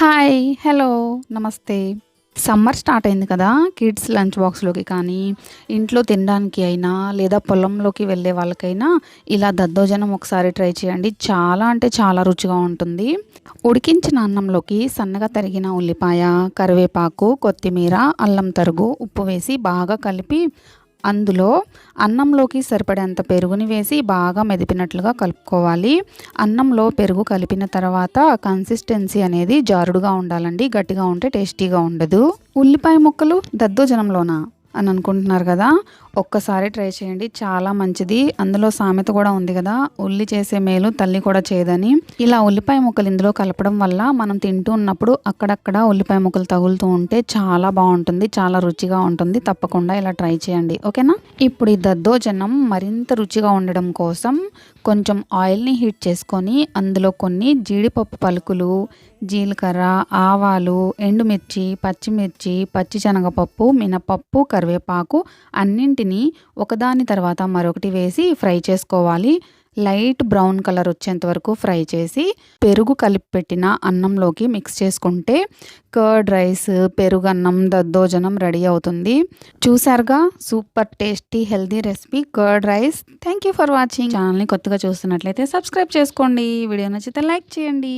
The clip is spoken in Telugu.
హాయ్! హలో! నమస్తే. సమ్మర్ స్టార్ట్ అయింది కదా! కిడ్స్ లంచ్ బాక్స్‌లోకి కానీ, ఇంట్లో తినడానికి అయినా, లేదా పొలంలోకి వెళ్ళే వాళ్ళకైనా ఇలా దద్దోజనం ఒకసారి ట్రై చేయండి. చాలా అంటే చాలా రుచిగా ఉంటుంది. ఉడికించిన అన్నంలోకి సన్నగా తరిగిన ఉల్లిపాయ, కరివేపాకు, కొత్తిమీర, అల్లం తరుగు, ఉప్పు వేసి బాగా కలిపి అందులో అన్నంలోకి సరిపడేంత పెరుగుని వేసి బాగా మెదిపినట్లుగా కలుపుకోవాలి. అన్నంలో పెరుగు కలిపిన తర్వాత కన్సిస్టెన్సీ అనేది జారుడుగా ఉండాలండి. గట్టిగా ఉంటే టేస్టీగా ఉండదు. ఉల్లిపాయ ముక్కలు దద్దోజనంలోనా అని అనుకుంటున్నారు కదా! ఒక్కసారి ట్రై చేయండి. చాలా మంచిది. అందులో సామెత కూడా ఉంది కదా! ఉల్లి చేసే మేలు తల్లి కూడా చేయదని. ఇలా ఉల్లిపాయ ముక్కలు ఇందులో కలపడం వల్ల మనం తింటూ ఉన్నప్పుడు అక్కడక్కడ ఉల్లిపాయ ముక్కలు తగులుతూ ఉంటే చాలా బావుంటుంది. చాలా రుచిగా ఉంటుంది. తప్పకుండా ఇలా ట్రై చేయండి. ఓకేనా? ఇప్పుడు ఈ దద్దోజనం మరింత రుచిగా ఉండడం కోసం కొంచెం ఆయిల్‌ని హీట్ చేసుకొని అందులో కొన్ని జీడిపప్పు పలుకులు, జీలకర్ర, ఆవాలు, ఎండుమిర్చి, పచ్చిమిర్చి, పచ్చిశనగపప్పు, మినపప్పు, కరివేపాకు అన్నింటినీ ఒకదాని తర్వాత మరొకటి వేసి ఫ్రై చేసుకోవాలి. లైట్ బ్రౌన్ కలర్ వచ్చేంత వరకు ఫ్రై చేసి పెరుగు కలిపి పెట్టిన అన్నంలోకి మిక్స్ చేసుకుంటే కర్డ్ రైస్, పెరుగన్నం, దద్దోజనం రెడీ అవుతుంది. చూసారుగా super tasty healthy recipe curd rice. Thank you for watching. ఛానల్‌ని కొత్తగా చూస్తున్నట్లయితే సబ్స్క్రైబ్ చేసుకోండి. వీడియో నచ్చితే లైక్ చేయండి.